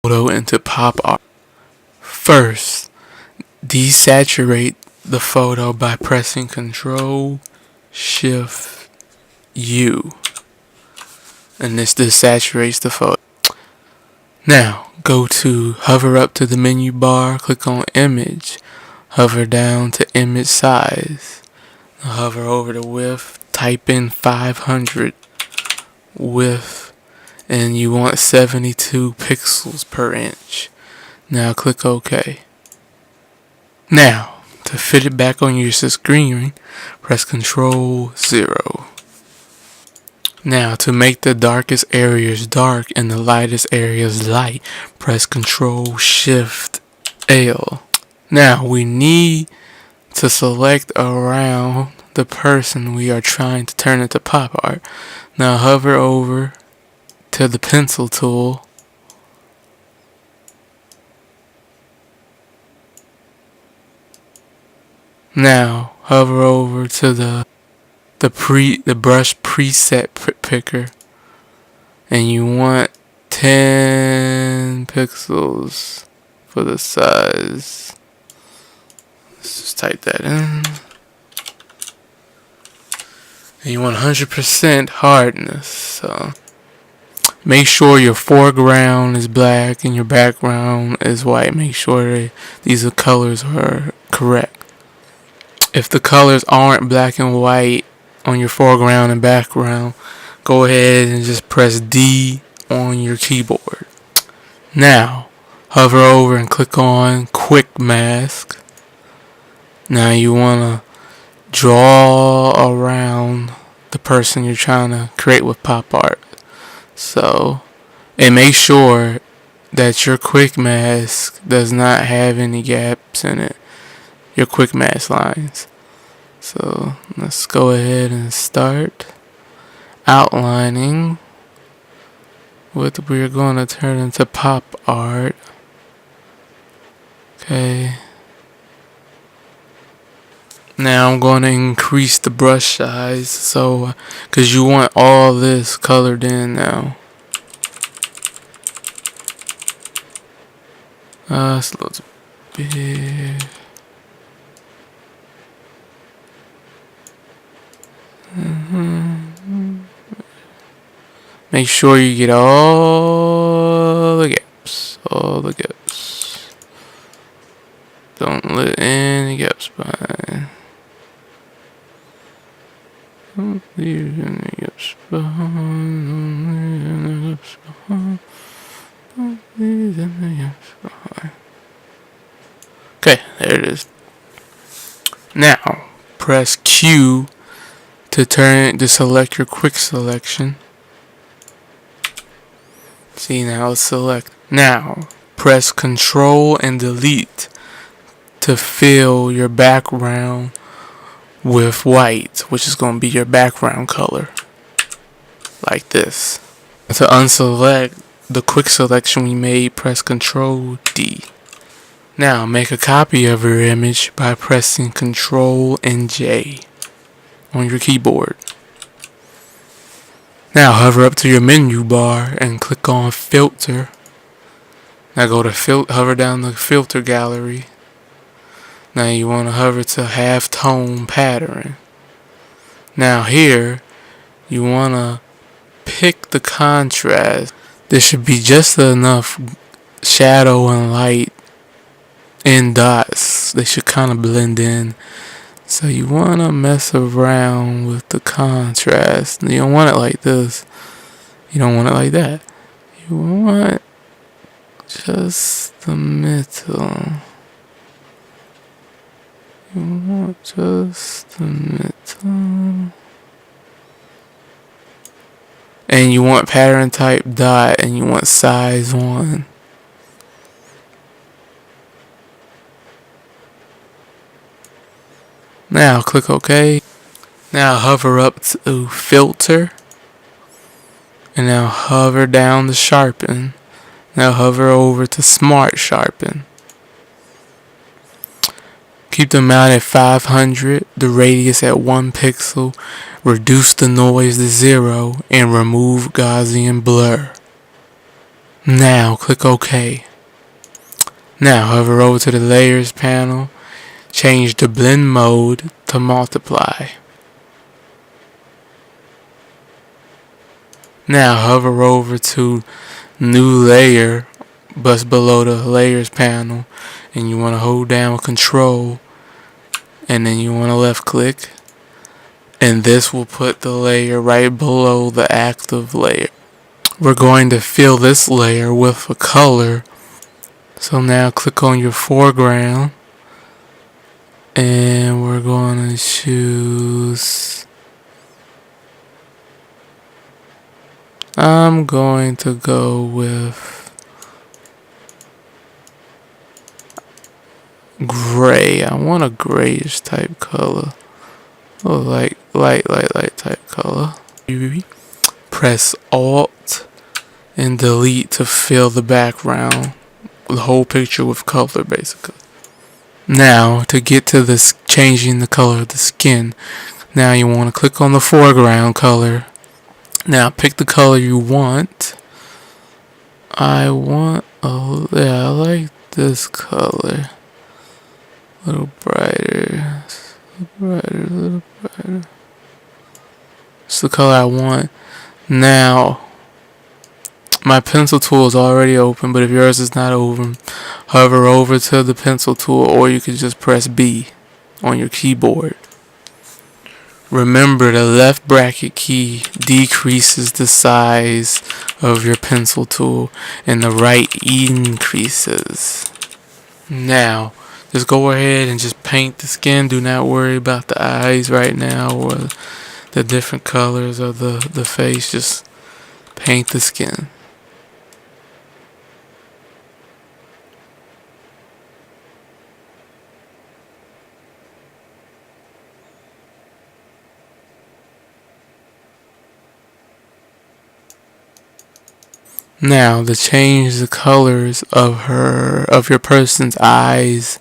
photo into Popart. First, desaturate the photo by pressing Ctrl Shift U, and this desaturates the photo. Now go to hover up to the menu bar, click on image, hover down to image size, hover over to width, type in 500 width, and you want 72 pixels per inch. Now click OK. Now to fit it back on your screen, press Ctrl 0. Now to make the darkest areas dark and the lightest areas light, press Ctrl Shift L. Now we need to select around the person we are trying to turn into Popart. Now hover over to the pencil tool. Now hover over to the brush preset picker, and you want 10 pixels for the size. Let's just type that in. And you want 100% hardness. So make sure your foreground is black and your background is white. Make sure these colors are correct. If the colors aren't black and white on your foreground and background, go ahead and just press D on your keyboard. Now hover over and click on Quick Mask. Now you want to draw around the person you're trying to create with Popart. So, and make sure that your quick mask does not have any gaps in it, your quick mask lines. So let's go ahead and start outlining what we're going to turn into Popart. Okay. Now I'm going to increase the brush size, so because you want all this colored in now. It's a little big. Make sure you get all the gaps. Don't let any gaps behind. Don't leave any gaps behind. Don't leave any gaps behind. Okay, there it is. Now press Q to select your quick selection. See, now it's select. Now press Control and Delete to fill your background with white, which is going to be your background color, like this. To unselect the quick selection we made, press Control D. Now make a copy of your image by pressing Control and J on your keyboard. Now hover up to your menu bar and click on Filter. Now go to hover down the filter gallery. Now you want to hover to half tone pattern. Now here you want to pick the contrast. There should be just enough shadow and light in dots. They should kind of blend in. So you want to mess around with the contrast. You don't want it like this. You don't want it like that. You want just the middle. You want just the middle. And you want pattern type dot, and you want size 1. Now click OK. Now hover up to Filter, and now hover down to Sharpen. Now hover over to Smart Sharpen. Keep the amount at 500, the radius at 1 pixel, reduce the noise to 0, and remove Gaussian blur. Now click OK. Now hover over to the layers panel, change the blend mode to multiply. Now hover over to new layer but below the layers panel, and you want to hold down Control, and then you want to left click, and this will put the layer right below the active layer. We're going to fill this layer with a color. So now click on your foreground, and we're going to choose, I'm going to go with gray. I want a grayish type color. Oh, light type color. Press Alt and delete to fill the background, the whole picture with color basically. Now to get to this changing the color of the skin, now you want to click on the foreground color. Now pick the color you want. I like this color. A little brighter. A little brighter. It's the color I want. Now, my pencil tool is already open, but if yours is not open, hover over to the pencil tool, or you can just press B on your keyboard. Remember, the left bracket key decreases the size of your pencil tool, and the right increases. Now, just go ahead and just paint the skin. Do not worry about the eyes right now or the different colors of the face. Just paint the skin. Now, to change the colors of your person's eyes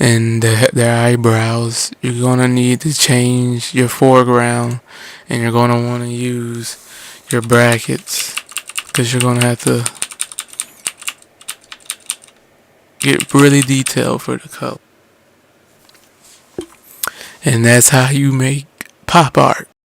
and their eyebrows, you're going to need to change your foreground, and you're going to want to use your brackets, because you're going to have to get really detailed for the color. And that's how you make pop art.